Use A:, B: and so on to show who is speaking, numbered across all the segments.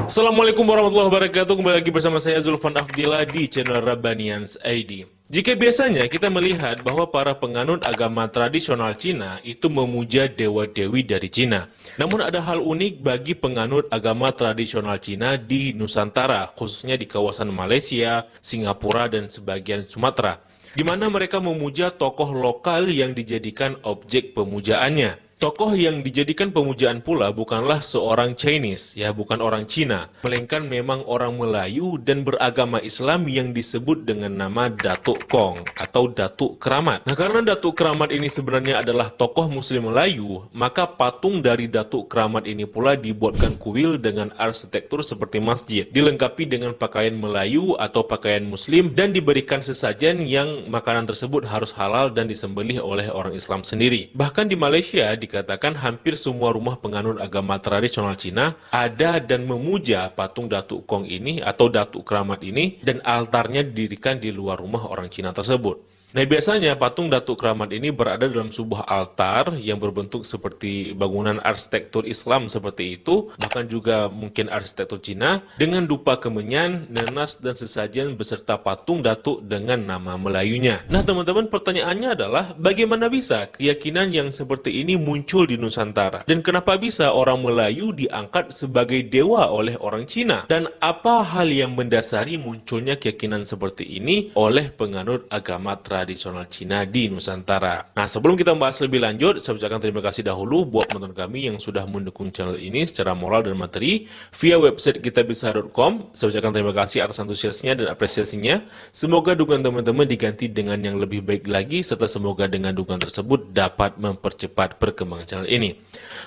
A: Assalamualaikum warahmatullahi wabarakatuh. Kembali lagi bersama saya Zulfan Afdillah di channel Rabbanians ID. Jika biasanya kita melihat bahwa para penganut agama tradisional Cina itu memuja dewa-dewi dari Cina. Namun ada hal unik bagi penganut agama tradisional Cina di Nusantara, khususnya di kawasan Malaysia, Singapura, dan sebagian Sumatera, di mana mereka memuja tokoh lokal yang dijadikan objek pemujaannya. Tokoh yang dijadikan pemujaan pula bukanlah seorang Chinese, ya bukan orang Cina, melainkan memang orang Melayu dan beragama Islam yang disebut dengan nama Datuk Kong atau Datuk Keramat. Nah, karena Datuk Keramat ini sebenarnya adalah tokoh Muslim Melayu, maka patung dari Datuk Keramat ini pula dibuatkan kuil dengan arsitektur seperti masjid, dilengkapi dengan pakaian Melayu atau pakaian Muslim, dan diberikan sesajen yang makanan tersebut harus halal dan disembelih oleh orang Islam sendiri. Bahkan di Malaysia dikatakan hampir semua rumah penganut agama tradisional Cina ada dan memuja patung Datuk Kong ini atau Datuk Keramat ini, dan altarnya didirikan di luar rumah orang Cina tersebut. Nah, biasanya patung Datuk Keramat ini berada dalam sebuah altar yang berbentuk seperti bangunan arsitektur Islam seperti itu, bahkan juga mungkin arsitektur Cina, dengan dupa kemenyan, nanas, dan sesajen beserta patung Datuk dengan nama Melayunya. Nah, teman-teman, pertanyaannya adalah bagaimana bisa keyakinan yang seperti ini muncul di Nusantara? Dan kenapa bisa orang Melayu diangkat sebagai dewa oleh orang Cina? Dan apa hal yang mendasari munculnya keyakinan seperti ini oleh penganut agama tradisional Cina di Nusantara? Nah, sebelum kita membahas lebih lanjut, saya ucapkan terima kasih dahulu buat penonton kami yang sudah mendukung channel ini secara moral dan materi via website kitabisa.com. Saya ucapkan terima kasih atas antusiasnya dan apresiasinya. Semoga dukungan teman-teman diganti dengan yang lebih baik lagi, serta semoga dengan dukungan tersebut dapat mempercepat perkembangan channel ini.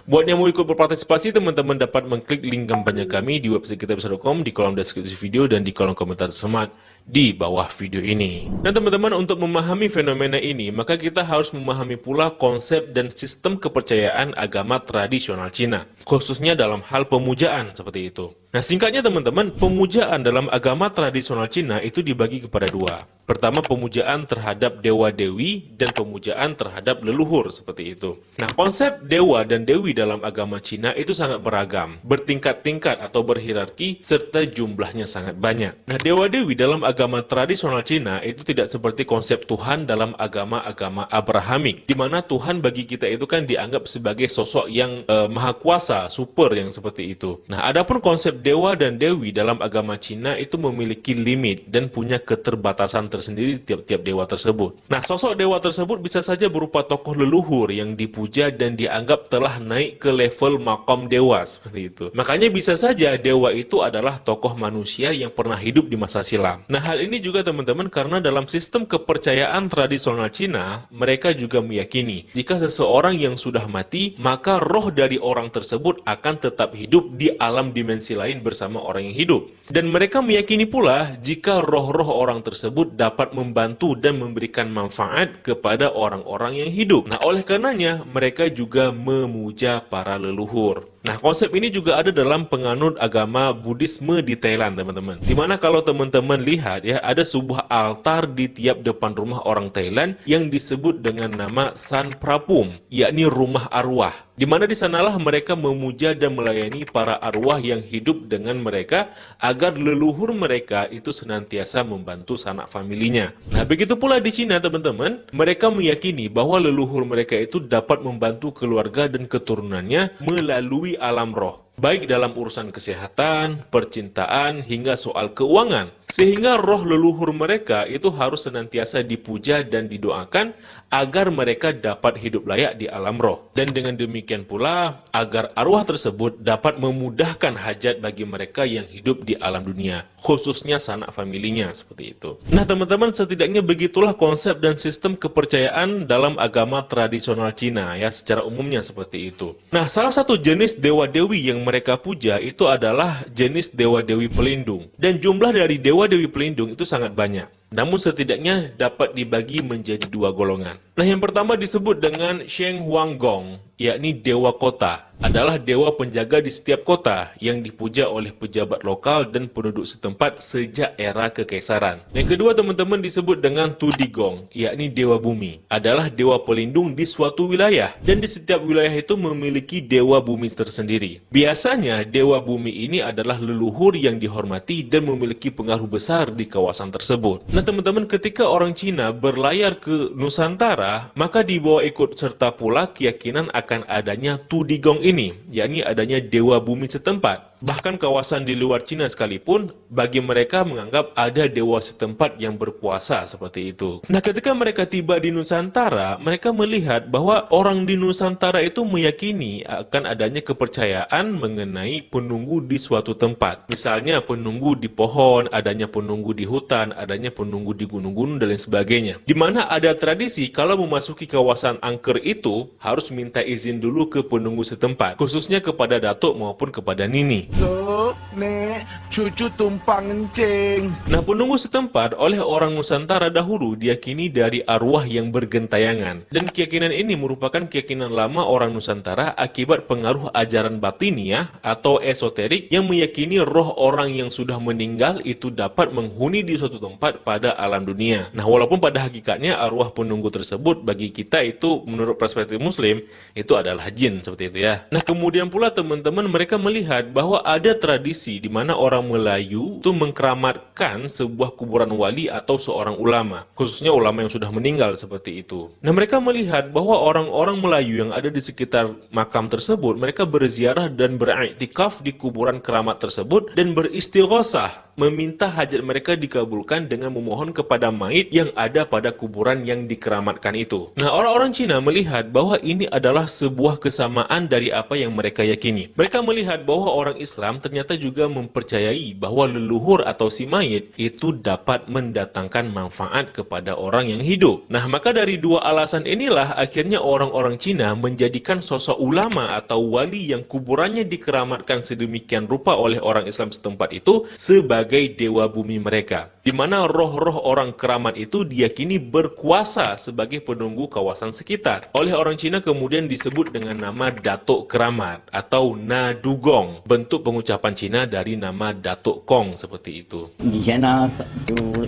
A: Buat yang mau ikut berpartisipasi, teman-teman dapat mengklik link kampanye kami di website kitabisa.com di kolom deskripsi video dan di kolom komentar semat di bawah video ini. Dan teman-teman, untuk memahami fenomena ini, maka kita harus memahami pula konsep dan sistem kepercayaan agama tradisional Cina, khususnya dalam hal pemujaan seperti itu. Nah, singkatnya teman-teman, pemujaan dalam agama tradisional Cina itu dibagi kepada dua. Pertama, pemujaan terhadap dewa-dewi dan pemujaan terhadap leluhur seperti itu. Nah, konsep dewa dan dewi dalam agama Cina itu sangat beragam, bertingkat-tingkat atau berhierarki, serta jumlahnya sangat banyak. Nah, dewa-dewi dalam agama tradisional Cina itu tidak seperti konsep Tuhan dalam agama-agama Abrahamik, di mana Tuhan bagi kita itu kan dianggap sebagai sosok yang maha kuasa, super yang seperti itu. Nah, adapun konsep dewa dan dewi dalam agama Cina itu memiliki limit dan punya keterbatasan tersendiri tiap-tiap dewa tersebut. Nah, sosok dewa tersebut bisa saja berupa tokoh leluhur yang dipuja dan dianggap telah naik ke level makom dewa seperti itu. Makanya bisa saja dewa itu adalah tokoh manusia yang pernah hidup di masa silam. Nah, hal ini juga teman-teman karena dalam sistem kepercayaan tradisional Cina, mereka juga meyakini jika seseorang yang sudah mati, maka roh dari orang tersebut akan tetap hidup di alam dimensi lain bersama orang yang hidup. Dan mereka meyakini pula jika roh-roh orang tersebut dapat membantu dan memberikan manfaat kepada orang-orang yang hidup. Nah, oleh karenanya mereka juga memuja para leluhur. Nah, konsep ini juga ada dalam penganut agama Buddhisme di Thailand, teman-teman. Dimana kalau teman-teman lihat ya, ada sebuah altar di tiap depan rumah orang Thailand yang disebut dengan nama San Prapum, yakni rumah arwah. Dimana di sanalah mereka memuja dan melayani para arwah yang hidup dengan mereka agar leluhur mereka itu senantiasa membantu sanak familinya. Nah, begitu pula di Cina, teman-teman, mereka meyakini bahwa leluhur mereka itu dapat membantu keluarga dan keturunannya melalui alam roh, baik dalam urusan kesehatan, percintaan, hingga soal keuangan. Sehingga roh leluhur mereka itu harus senantiasa dipuja dan didoakan agar mereka dapat hidup layak di alam roh. Dan dengan demikian pula agar arwah tersebut dapat memudahkan hajat bagi mereka yang hidup di alam dunia, khususnya sanak familinya seperti itu. Nah, teman-teman, setidaknya begitulah konsep dan sistem kepercayaan dalam agama tradisional Cina ya, secara umumnya seperti itu. Nah, salah satu jenis dewa-dewi yang mereka puja itu adalah jenis dewa-dewi pelindung. Dan jumlah dari dewa-dewi pelindung itu sangat banyak. Namun setidaknya dapat dibagi menjadi dua golongan. Nah, yang pertama disebut dengan Sheng Huanggong, yakni dewa kota. Adalah dewa penjaga di setiap kota yang dipuja oleh pejabat lokal dan penduduk setempat sejak era kekaisaran. Yang kedua, teman-teman, disebut dengan Tudigong, yakni dewa bumi. Adalah dewa pelindung di suatu wilayah, dan di setiap wilayah itu memiliki dewa bumi tersendiri. Biasanya, dewa bumi ini adalah leluhur yang dihormati dan memiliki pengaruh besar di kawasan tersebut. Nah, teman-teman, ketika orang Cina berlayar ke Nusantara, maka dibawa ikut serta pula keyakinan akan adanya Tudigong ini, yakni adanya dewa bumi setempat. Bahkan kawasan di luar Cina sekalipun, bagi mereka menganggap ada dewa setempat yang berkuasa seperti itu. Nah, ketika mereka tiba di Nusantara, mereka melihat bahwa orang di Nusantara itu meyakini akan adanya kepercayaan mengenai penunggu di suatu tempat. Misalnya penunggu di pohon, adanya penunggu di hutan, adanya penunggu di gunung-gunung dan lain sebagainya. Di mana ada tradisi kalau memasuki kawasan angker itu harus minta izin dulu ke penunggu setempat, khususnya kepada datuk maupun kepada nini.
B: Loh, Nek, cucu tumpang encing.
A: Nah, penunggu setempat oleh orang Nusantara dahulu diyakini dari arwah yang bergentayangan. Dan keyakinan ini merupakan keyakinan lama orang Nusantara akibat pengaruh ajaran batiniah atau esoterik yang meyakini roh orang yang sudah meninggal itu dapat menghuni di suatu tempat pada alam dunia. Nah, walaupun pada hakikatnya arwah penunggu tersebut bagi kita itu menurut perspektif Muslim itu adalah jin seperti itu ya. Nah, kemudian pula teman-teman mereka melihat bahwa ada tradisi di mana orang Melayu itu mengkeramatkan sebuah kuburan wali atau seorang ulama, khususnya ulama yang sudah meninggal seperti itu. Nah, mereka melihat bahwa orang-orang Melayu yang ada di sekitar makam tersebut, mereka berziarah dan beriktikaf di kuburan keramat tersebut dan beristighosah, meminta hajat mereka dikabulkan dengan memohon kepada mayit yang ada pada kuburan yang dikeramatkan itu. Nah, orang-orang Cina melihat bahwa ini adalah sebuah kesamaan dari apa yang mereka yakini. Mereka melihat bahwa orang Islam ternyata juga mempercayai bahwa leluhur atau si mayit itu dapat mendatangkan manfaat kepada orang yang hidup. Nah, maka dari dua alasan inilah akhirnya orang-orang Cina menjadikan sosok ulama atau wali yang kuburannya dikeramatkan sedemikian rupa oleh orang Islam setempat itu sebagai dewa bumi mereka, di mana roh-roh orang keramat itu diyakini berkuasa sebagai penunggu kawasan sekitar. Oleh orang Cina kemudian disebut dengan nama Datuk Keramat atau Nadugong, bentuk pengucapan Cina dari nama Datuk Kong seperti itu.
C: 以前呢，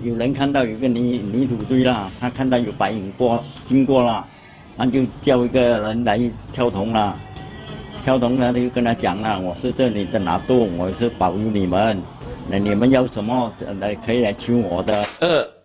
C: 有人看到有个泥土堆啦，他看到有白影经过了，那就叫一个人来跳童了。跳童呢，他就跟他讲了，我是这里的拿督，我是保佑你们。那你们要什么可以来求我的。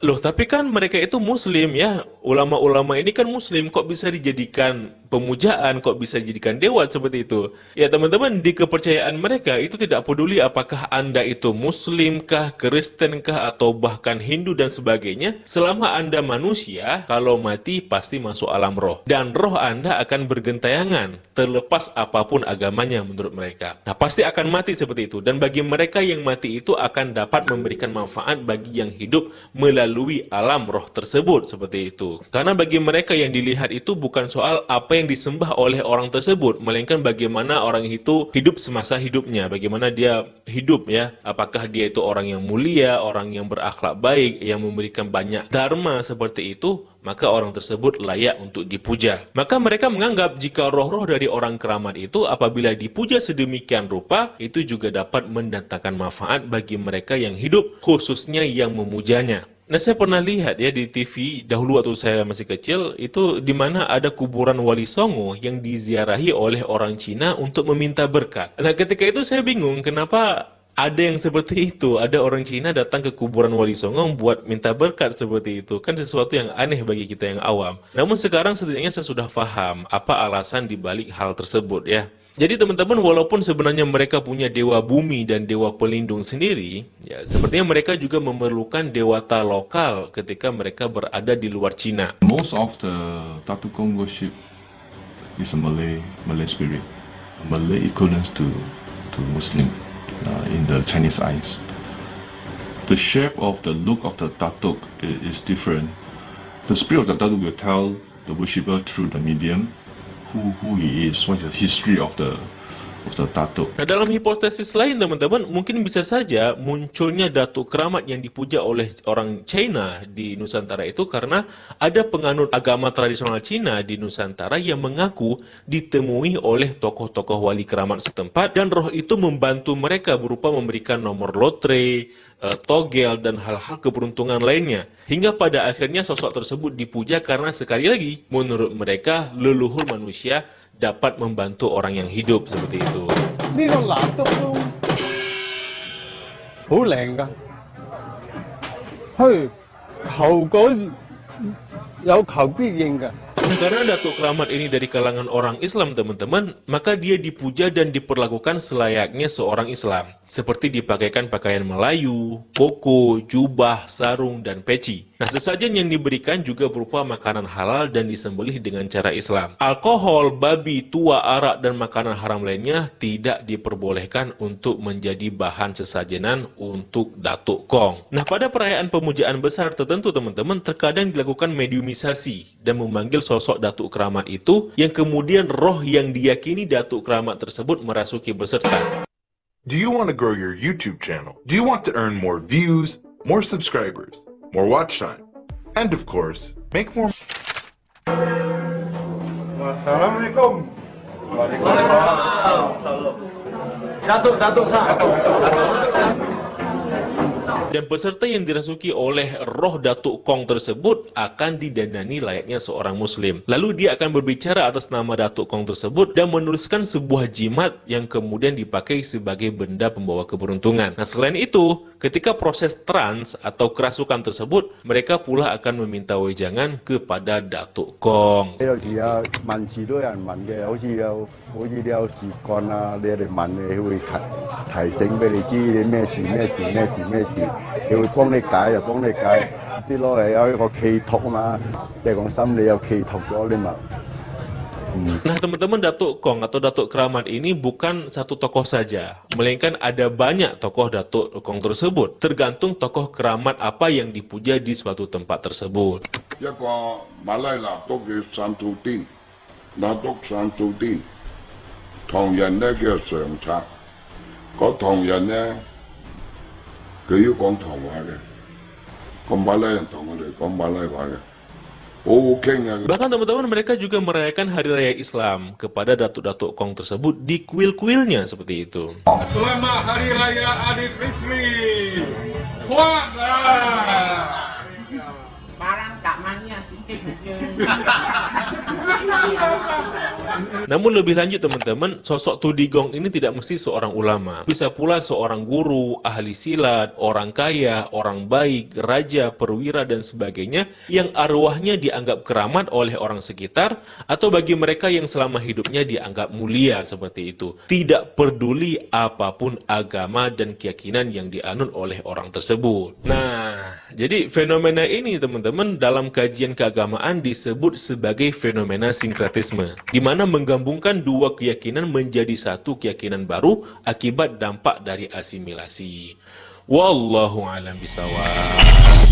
A: Loh, tapi kan mereka itu Muslim ya. Ulama-ulama ini kan Muslim, kok bisa dijadikan pemujaan, kok bisa dijadikan dewa seperti itu? Ya teman-teman, di kepercayaan mereka itu tidak peduli apakah Anda itu Muslim kah, Kristen kah, atau bahkan Hindu dan sebagainya. Selama Anda manusia, kalau mati pasti masuk alam roh. Dan roh Anda akan bergentayangan, terlepas apapun agamanya menurut mereka. Nah, pasti akan mati seperti itu. Dan bagi mereka yang mati itu akan dapat memberikan manfaat bagi yang hidup melalui alam roh tersebut seperti itu. Karena bagi mereka yang dilihat itu bukan soal apa yang disembah oleh orang tersebut, melainkan bagaimana orang itu hidup semasa hidupnya, bagaimana dia hidup ya. Apakah dia itu orang yang mulia, orang yang berakhlak baik, yang memberikan banyak dharma seperti itu, maka orang tersebut layak untuk dipuja. Maka mereka menganggap jika roh-roh dari orang keramat itu apabila dipuja sedemikian rupa, itu juga dapat mendatangkan manfaat bagi mereka yang hidup, khususnya yang memujanya. Nah, saya pernah lihat ya di TV dahulu waktu saya masih kecil, itu di mana ada kuburan Wali Songo yang diziarahi oleh orang Cina untuk meminta berkat. Nah, ketika itu saya bingung kenapa ada yang seperti itu, ada orang Cina datang ke kuburan Wali Songo buat minta berkat seperti itu. Kan sesuatu yang aneh bagi kita yang awam. Namun sekarang setidaknya saya sudah paham apa alasan dibalik hal tersebut ya. Jadi teman-teman, walaupun sebenarnya mereka punya dewa bumi dan dewa pelindung sendiri, ya sepertinya mereka juga memerlukan dewata lokal ketika mereka berada di luar Cina.
D: Most of the Datuk Kong worship is a Malay spirit, a Malay equivalent to Muslim in the Chinese eyes. The shape of the look of the Datuk is different. The spirit of the Datuk will tell the worshipper through the medium who he is, what is the history of the of the Datuk.
A: Nah, dalam hipotesis lain teman-teman, mungkin bisa saja munculnya Datuk Keramat yang dipuja oleh orang China di Nusantara itu karena ada penganut agama tradisional Cina di Nusantara yang mengaku ditemui oleh tokoh-tokoh wali keramat setempat dan roh itu membantu mereka berupa memberikan nomor lotre, togel, dan hal-hal keberuntungan lainnya. Hingga pada akhirnya sosok tersebut dipuja karena sekali lagi menurut mereka leluhur manusia dapat membantu orang yang hidup seperti itu.
E: 呢個蠟燭都好靚噶，去求果有求必應噶。
A: Nah, karena Datuk Keramat ini dari kalangan orang Islam teman-teman, maka dia dipuja dan diperlakukan selayaknya seorang Islam. Seperti dipakaikan pakaian Melayu, koko, jubah, sarung, dan peci. Nah, sesajen yang diberikan juga berupa makanan halal dan disembelih dengan cara Islam. Alkohol, babi, tua, arak, dan makanan haram lainnya tidak diperbolehkan untuk menjadi bahan sesajenan untuk Datuk Kong. Nah, pada perayaan pemujaan besar tertentu teman-teman, terkadang dilakukan mediumisasi dan memanggil sosok Datuk Keramat itu yang kemudian roh yang diyakini Datuk Keramat tersebut merasuki beserta.
B: Do you want to grow your YouTube channel? Do you want to earn more views, more subscribers, more watch time, and of course, make more
E: Assalamualaikum.
A: Dan peserta yang dirasuki oleh roh Datuk Kong tersebut akan didandani layaknya seorang Muslim. Lalu dia akan berbicara atas nama Datuk Kong tersebut dan menuliskan sebuah jimat yang kemudian dipakai sebagai benda pembawa keberuntungan. Nah, selain itu, ketika proses trans atau kerasukan tersebut, mereka pula akan meminta wejangan kepada Datuk Kong.
E: 呢度時啊問事都有人問嘅，好似你有事幹啊，你哋問你會提醒俾你知你咩事，佢會幫你解就幫你解，啲攞嚟有一個寄託啊嘛，即係講心理有寄託咗你咪。
A: Nah, teman-teman, Datuk Kong atau Datuk Keramat ini bukan satu tokoh saja, melainkan ada banyak tokoh Datuk Kong tersebut, tergantung tokoh keramat apa yang dipuja di suatu tempat tersebut.
F: 一個馬拉拿督叫散素甸，拿督散素甸，唐人咧叫常策，嗰唐人咧佢要講唐話嘅，個馬拉人同我哋講馬拉話嘅，好好傾啊！
A: Bahkan teman-teman, mereka juga merayakan Hari Raya Islam kepada Datuk-Datuk Kong tersebut di kuil-kuilnya seperti itu.
G: Selamat Hari Raya Idul Fitri. Kuatlah.
H: Barang tak mania sikit aja.
A: Namun lebih lanjut teman-teman, sosok Tudigong ini tidak mesti seorang ulama. Bisa pula seorang guru, ahli silat, orang kaya, orang baik, raja, perwira, dan sebagainya yang arwahnya dianggap keramat oleh orang sekitar atau bagi mereka yang selama hidupnya dianggap mulia seperti itu. Tidak peduli apapun agama dan keyakinan yang dianut oleh orang tersebut. Nah, jadi fenomena ini teman-teman dalam kajian keagamaan disebut sebagai fenomena sinkretisme, di mana menggabungkan dua keyakinan menjadi satu keyakinan baru akibat dampak dari asimilasi. Wallahu a'lam bishawab.